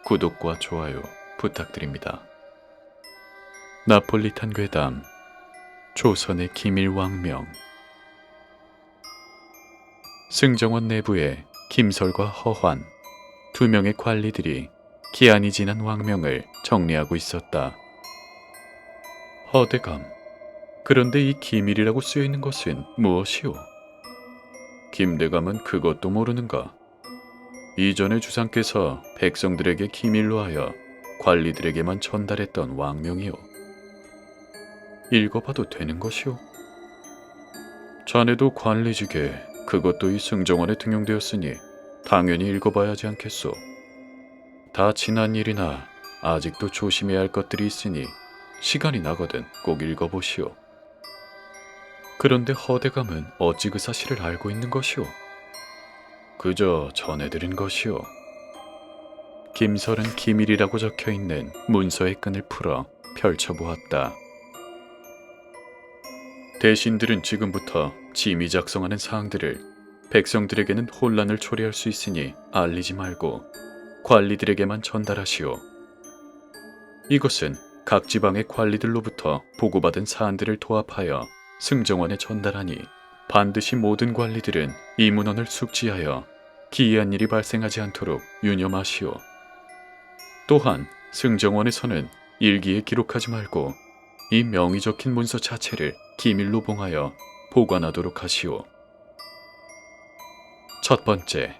구독과 좋아요 부탁드립니다. 나폴리탄 괴담 조선의 기밀왕명. 승정원 내부에 김설과 허환 두 명의 관리들이 기한이 지난 왕명을 정리하고 있었다. 허대감, 그런데 이 기밀이라고 쓰여있는 것은 무엇이오? 김대감은 그것도 모르는가? 이전에 주상께서 백성들에게 기밀로 하여 관리들에게만 전달했던 왕명이오. 읽어봐도 되는 것이오? 자네도 관리직에 그것도 이 승정원에 등용되었으니 당연히 읽어봐야 하지 않겠소. 다 지난 일이나 아직도 조심해야 할 것들이 있으니 시간이 나거든 꼭 읽어보시오. 그런데 허대감은 어찌 그 사실을 알고 있는 것이오? 그저 전해드린 것이오. 김설은 기밀이라고 적혀있는 문서의 끈을 풀어 펼쳐보았다. 대신들은 지금부터 짐이 작성하는 사항들을 백성들에게는 혼란을 초래할 수 있으니 알리지 말고 관리들에게만 전달하시오. 이것은 각 지방의 관리들로부터 보고받은 사안들을 도합하여 승정원에 전달하니 반드시 모든 관리들은 이 문헌을 숙지하여 기이한 일이 발생하지 않도록 유념하시오. 또한 승정원에서는 일기에 기록하지 말고 이 명이 적힌 문서 자체를 기밀로 봉하여 보관하도록 하시오. 첫 번째,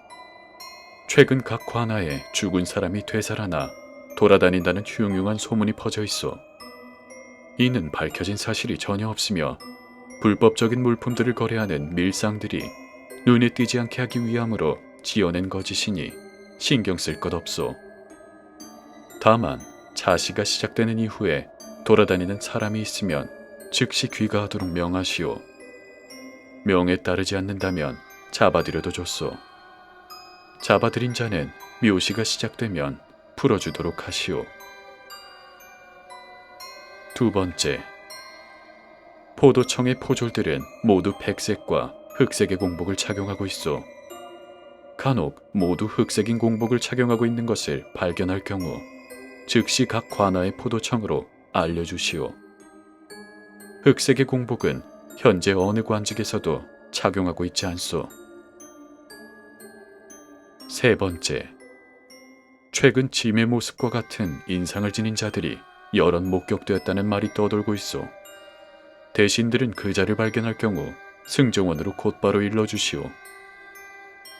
최근 각 관아에 죽은 사람이 되살아나 돌아다닌다는 흉흉한 소문이 퍼져 있어. 이는 밝혀진 사실이 전혀 없으며 불법적인 물품들을 거래하는 밀상들이 눈에 띄지 않게 하기 위함으로 지어낸 거짓이니 신경 쓸 것 없소. 다만 자시가 시작되는 이후에 돌아다니는 사람이 있으면 즉시 귀가하도록 명하시오. 명에 따르지 않는다면 잡아들여도 좋소. 잡아들인 자는 묘시가 시작되면 풀어주도록 하시오. 두 번째, 포도청의 포졸들은 모두 백색과 흑색의 공복을 착용하고 있어. 간혹 모두 흑색인 공복을 착용하고 있는 것을 발견할 경우 즉시 각 관아의 포도청으로 알려주시오. 흑색의 공복은 현재 어느 관직에서도 착용하고 있지 않소. 세 번째, 최근 짐의 모습과 같은 인상을 지닌 자들이 여럿 목격되었다는 말이 떠돌고 있어. 대신들은 그 자를 발견할 경우 승정원으로 곧바로 일러주시오.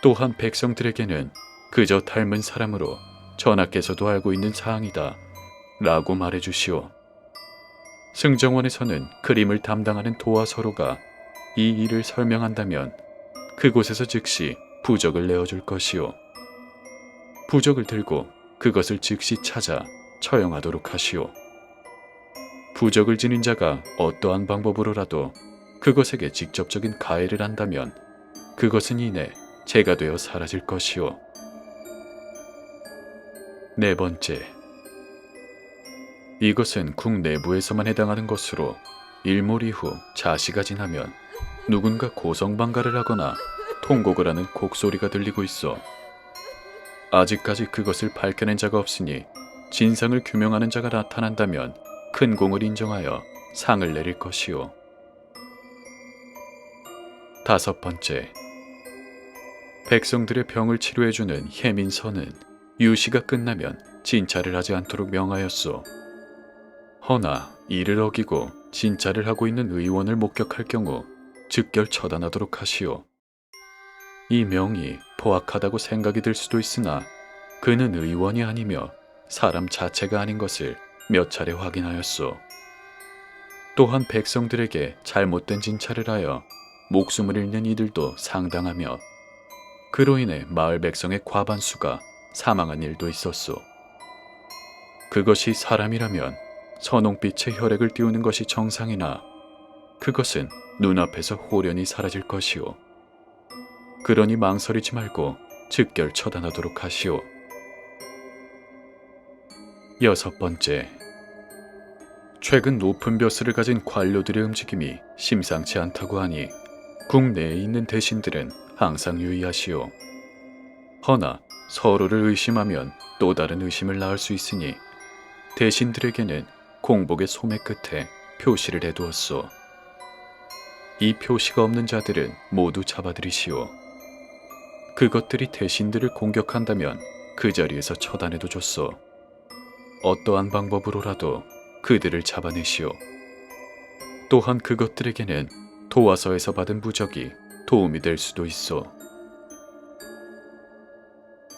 또한 백성들에게는 그저 닮은 사람으로 전하께서도 알고 있는 사항이다 라고 말해주시오. 승정원에서는 그림을 담당하는 도화서로가 이 일을 설명한다면 그곳에서 즉시 부적을 내어줄 것이오. 부적을 들고 그것을 즉시 찾아 처형하도록 하시오. 부적을 지닌 자가 어떠한 방법으로라도 그것에게 직접적인 가해를 한다면 그것은 이내 재가 되어 사라질 것이오. 네 번째, 이것은 국 내부에서만 해당하는 것으로 일몰 이후 자시가 지나면 누군가 고성방가를 하거나 통곡을 하는 곡소리가 들리고 있어. 아직까지 그것을 밝혀낸 자가 없으니 진상을 규명하는 자가 나타난다면 큰 공을 인정하여 상을 내릴 것이오. 다섯 번째, 백성들의 병을 치료해주는 혜민선은 유시가 끝나면 진찰을 하지 않도록 명하였소. 허나 이를 어기고 진찰을 하고 있는 의원을 목격할 경우 즉결 처단하도록 하시오. 이 명이 포악하다고 생각이 들 수도 있으나 그는 의원이 아니며 사람 자체가 아닌 것을 몇 차례 확인하였소. 또한 백성들에게 잘못된 진찰을 하여 목숨을 잃는 이들도 상당하며 그로 인해 마을 백성의 과반수가 사망한 일도 있었소. 그것이 사람이라면 선홍빛의 혈액을 띄우는 것이 정상이나 그것은 눈앞에서 홀연히 사라질 것이오. 그러니 망설이지 말고 즉결 처단하도록 하시오. 여섯 번째, 최근 높은 벼슬을 가진 관료들의 움직임이 심상치 않다고 하니 국내에 있는 대신들은 항상 유의하시오. 허나 서로를 의심하면 또 다른 의심을 낳을 수 있으니 대신들에게는 공복의 소매 끝에 표시를 해두었소. 이 표시가 없는 자들은 모두 잡아들이시오. 그것들이 대신들을 공격한다면 그 자리에서 처단해도 좋소. 어떠한 방법으로라도 그들을 잡아내시오. 또한 그것들에게는 도화서에서 받은 부적이 도움이 될 수도 있어.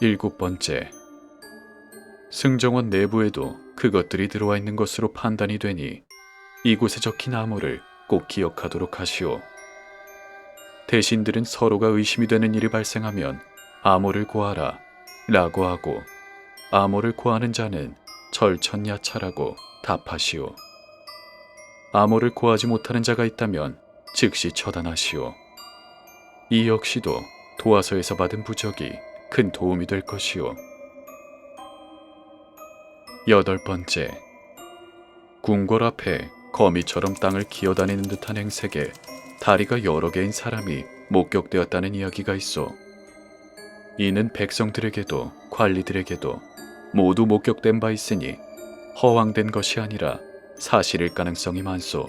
7번째, 승정원 내부에도 그것들이 들어와 있는 것으로 판단이 되니 이곳에 적힌 암호를 꼭 기억하도록 하시오. 대신들은 서로가 의심이 되는 일이 발생하면 암호를 고하라 라고 하고, 암호를 고하는 자는 절천야차라고 답하시오. 암호를 고하지 못하는 자가 있다면 즉시 처단하시오. 이 역시도 도화서에서 받은 부적이 큰 도움이 될 것이오. 8번째, 궁궐 앞에 거미처럼 땅을 기어다니는 듯한 행색에 다리가 여러 개인 사람이 목격되었다는 이야기가 있어. 이는 백성들에게도 관리들에게도 모두 목격된 바 있으니 허황된 것이 아니라 사실일 가능성이 많소.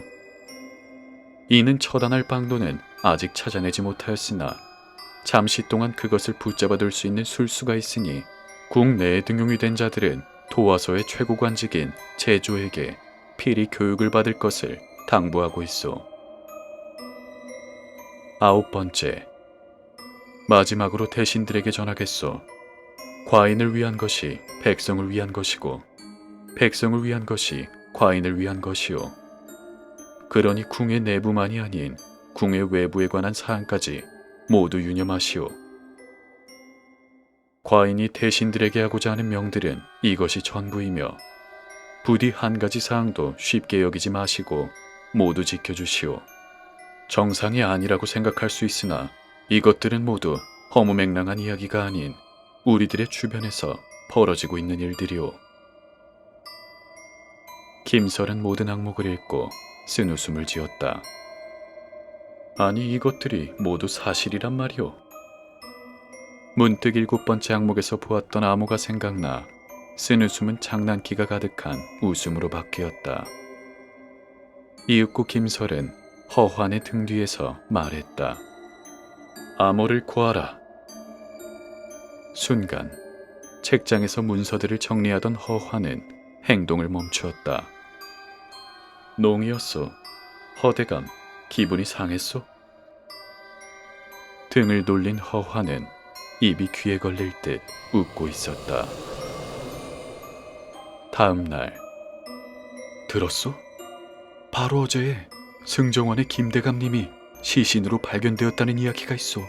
이는 처단할 방도는 아직 찾아내지 못하였으나 잠시 동안 그것을 붙잡아둘 수 있는 술수가 있으니 국내에 등용이 된 자들은 도화서의 최고관직인 제조에게 필히 교육을 받을 것을 당부하고 있어. 9번째, 마지막으로 대신들에게 전하겠소. 과인을 위한 것이 백성을 위한 것이고 백성을 위한 것이 과인을 위한 것이요. 그러니 궁의 내부만이 아닌 궁의 외부에 관한 사항까지 모두 유념하시오. 과인이 대신들에게 하고자 하는 명들은 이것이 전부이며 부디 한 가지 사항도 쉽게 여기지 마시고 모두 지켜주시오. 정상이 아니라고 생각할 수 있으나 이것들은 모두 허무맹랑한 이야기가 아닌 우리들의 주변에서 벌어지고 있는 일들이오. 김설은 모든 항목을 읽고 쓴웃음을 지었다. 아니, 이것들이 모두 사실이란 말이오. 문득 7번째 항목에서 보았던 암호가 생각나 쓴웃음은 장난기가 가득한 웃음으로 바뀌었다. 이윽고 김설은 허환의 등 뒤에서 말했다. 암호를 구하라. 순간 책장에서 문서들을 정리하던 허환은 행동을 멈추었다. 농이었소. 허대감, 기분이 상했소? 등을 돌린 허환은 입이 귀에 걸릴 듯 웃고 있었다. 다음 날, 들었소? 바로 어제 승정원의 김대감님이 시신으로 발견되었다는 이야기가 있어.